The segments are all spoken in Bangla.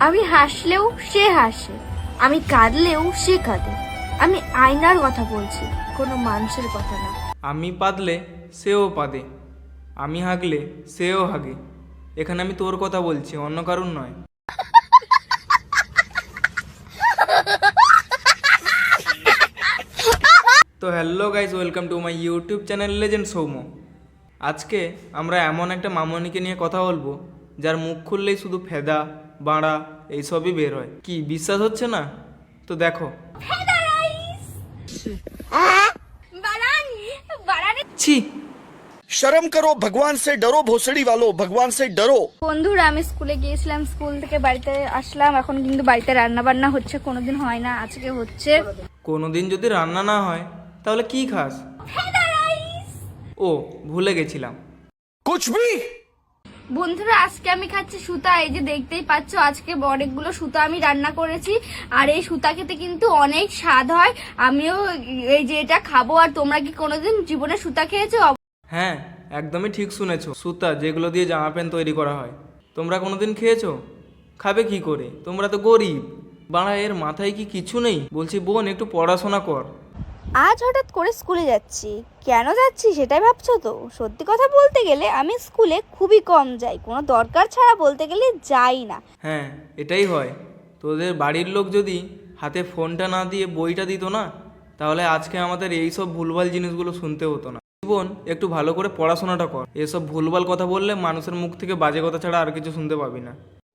আমি হাসলেও সে হাসে, আমি কাঁদলেও সে কাঁদে। আমি আয়নার কথা বলছি, কোনো মানুষের কথা না। আমি পাদলে সেও পাদে, আমি হাগলে সেও হাগে। এখানে আমি তোর কথা বলছি, অন্য কারণ নয়। তো hello guys, welcome to my YouTube channel legend Soumya. আজকে আমরা এমন একটা মামনিকে নিয়ে কথা বলবো যার মুখ খুললেই শুধু ফেদা বাঁড়া এইসবই বের হয়। কি বিশ্বাস হচ্ছে না? তো দেখো। ছি, शर्म करो, भगवान से डरो, भोसड़ी वालों, भगवान से डरो। বন্ধুরা, আমি স্কুলে গিয়েছিলাম, স্কুল থেকে বাড়িতে আসলাম। এখন কিন্তু বাড়িতে রান্না বান্না হচ্ছে, কোনোদিন হয় না, আজকে হচ্ছে। কোনোদিন যদি রান্না না হয় তাহলে কি খাস? ও ভুলে গেছিলাম। कुछ भी বন্ধুরা, আজকে আমি খাচ্ছি সুতা। এই যে দেখতেই পাচ্ছ, আজকে অনেকগুলো সুতা আমি রান্না করেছি। আর এই সুতা খেতে কিন্তু অনেক স্বাদ হয়। আমিও এই যে এটা খাবো। আর তোমরা কি কোনোদিন জীবনে সুতা খেয়েছো? হ্যাঁ, একদমই ঠিক শুনেছো। সুতা, যেগুলো দিয়ে জামা প্যান্ট তৈরি করা হয়, তোমরা কোনোদিন খেয়েছো? খাবে কি করে? তোমরা তো গরিব। বাড়া, এর মাথায় কি কিছু নেই? বলছি বোন, একটু পড়াশোনা কর। আজ হঠাৎ করে স্কুলে যাচ্ছি। কেন যাচ্ছি সেটাই ভাবছো তো? সত্যি কথা বলতে গেলে আমি স্কুলে খুবই কম যাই, কোনো দরকার ছাড়া বলতে গেলে যাই না। হ্যাঁ, এটাই হয়। তোদের বাড়ির লোক যদি হাতে ফোনটা না দিয়ে বইটা দিত না, তাহলে আজকে আমাদের এই সব ভুলভাল জিনিসগুলো শুনতে হতো না। বোন, একটু ভালো করে পড়াশোনাটা কর। এসব ভুলভাল কথা বললে মানুষের মুখ থেকে বাজে কথা ছাড়া আর কিছু শুনতে পাবি না।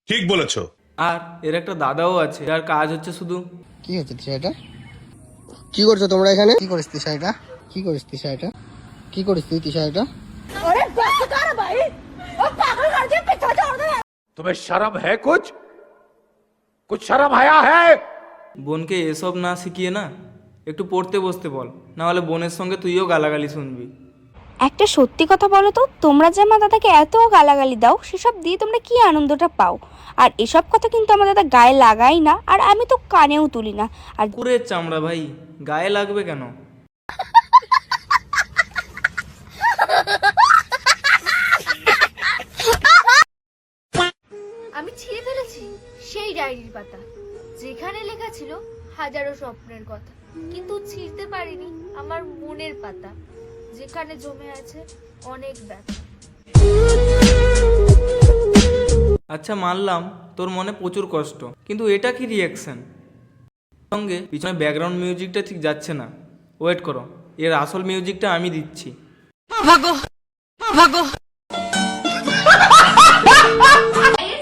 ठीक বলেছো। আর এর একটা দাদাও আছে, যার কাজ হচ্ছে শুধু কি হচ্ছে তিশাইটা? কি করছো তোমরা এখানে? কি করিস তিশাইটা? কি করিস তিশাইটা? কি করিস তুই তিশাইটা? तुम्हें शर्म है? कुछ शर्म आया है? বোনকে এসব না শিখিয়ে না একটু পড়তে বসতে বল, না হলে বোনের সঙ্গে তুইও গালাগালি শুনবি। একটা সত্যি কথা বলো তো, তোমরা যে আমার দাদাকে এত গালাগালি দাও, সেসব দিয়ে তোমরা কি আনন্দটা পাও? আর এসব কথা কিন্তু আমার দাদা গায়ে লাগাই না, আর আমি তো কানেও তুলি না। আর কুকুরের চামড়া ভাই, গায়ে লাগবে কেন? আমি ছিঁড়ে ফেলেছি সেই ডায়েরির পাতা, যেখানে লেখা ছিল হাজারো স্বপ্নের কথা, কিন্তু ছিঁড়তে পারিনি আমার মনের পাতা, যেখানে জমে আছে অনেক ব্যথা। আচ্ছা, মানলাম তোর মনে প্রচুর কষ্ট, কিন্তু এটা কি রিয়াকশন? সঙ্গে পিছনে ব্যাকগ্রাউন্ড মিউজিকটা ঠিক যাচ্ছে না। ওয়েট করো, এর আসল মিউজিকটা আমি দিচ্ছি।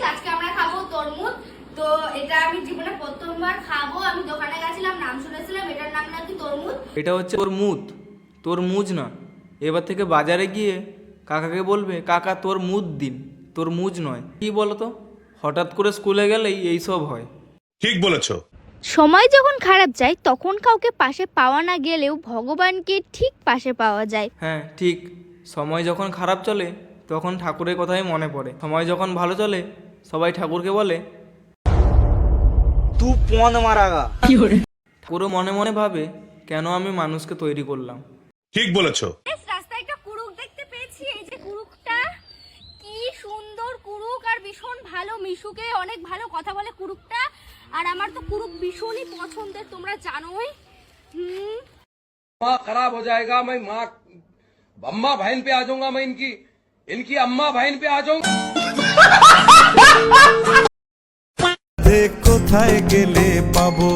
আজকে আমরা খাবো তরমুজ। তো এটা আমি জীবনে প্রথমবার খাবো। আমি দোকানে গেছিলাম, নাম শুনেছিলাম, এটার নাম নাকি তরমুজ। এটা হচ্ছে তোর মুদ, তোর মুজ না। এবার থেকে বাজারে গিয়ে কাকাকে বলবে, কাকা তোর মুদ দিন, তোর মুজ নয়। কি বলতো, হঠাৎ করে স্কুলে গেলেই এইসব হয়। ঠিক বলেছো। সময় যখন খারাপ যায়, তখন কাউকে পাশে পাওয়া না গেলেও ভগবানকে ঠিক পাশে পাওয়া যায়। হ্যাঁ ঠিক, সময় যখন খারাপ চলে তখন ঠাকুরের কথাই মনে পড়ে। সময় যখন ভালো চলে সবাই ঠাকুরকে বলে তুই পন মারাগা। ঠাকুরও মনে মনে ভাবে, কেন আমি মানুষকে তৈরি করলাম। ঠিক বলেছো। রাস্তায় একটা কুড়ুক দেখতে পেয়েছি। এই যে কুড়ুকটা, কি সুন্দর কুড়ুক, আর ভীষণ ভালো, মিশুকে অনেক ভালো কথা বলে কুড়ুকটা। আর আমার তো কুড়ুক ভীষণই পছন্দের, তোমরা জানোই। माँ खराब हो जाएगा, मैं माँ अम्मा बहन पे आ जाऊंगा, मैं इनकी अम्मा बहन पे आ जाऊंगा। কোথায় গেলে পাবো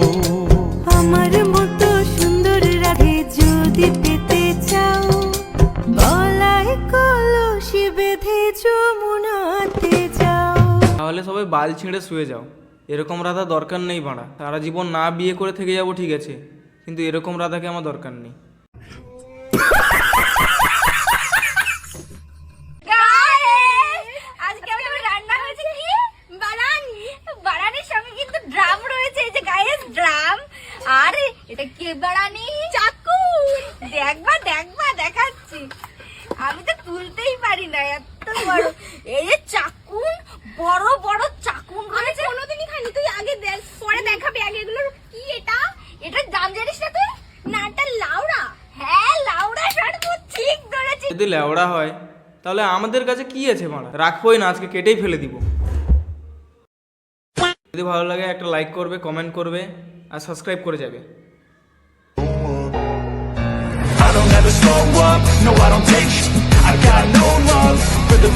আমার মতো সুন্দর রাধে যদি পেতে চাও, গলায় কলসি বেঁধে যমুনাতে যাও। তাহলে সবাই বাল ছিঁড়ে শুয়ে যাও। এরকম রাধা দরকার নেই বাড়া। সারা জীবন না বিয়ে করে থেকে যাবো ঠিক আছে, কিন্তু এরকম রাধাকে আমার দরকার নেই। আজকে আমাদের রান্না হয়েছে কি? বারানি। বারানির সঙ্গে কিন্তু ড্রাম রয়েছে, এই যে গাইস ড্রাম। আর এটা কি বারানি? চাকু। দেখবা দেখবা, দেখাচ্ছি। আমি তো তুলতেই পারি না, এত বড়। এই যে চাকুন, বড় বড় চাকুন রয়েছে। কোনোদিনই খাইনি, তুই আগে দেখ, পরে দেখাবি। আগে এগুলো কি? এটার দাম জানিস না তুই? না, এটা লাউড়া। হ্যাঁ লাউড়া, সরপুর ঠিক ধরেছিস। যদি লেওড়া হয় তাহলে আমাদের কাছে কি আছে মারা? রাখবোই না, আজকে কেটেই ফেলে দিব। যদি ভালো লাগে একটা লাইক করবে, কমেন্ট করবে আর সাবস্ক্রাইব করে যাবে। I don't ever slow up, no I don't take sh- I got no love for the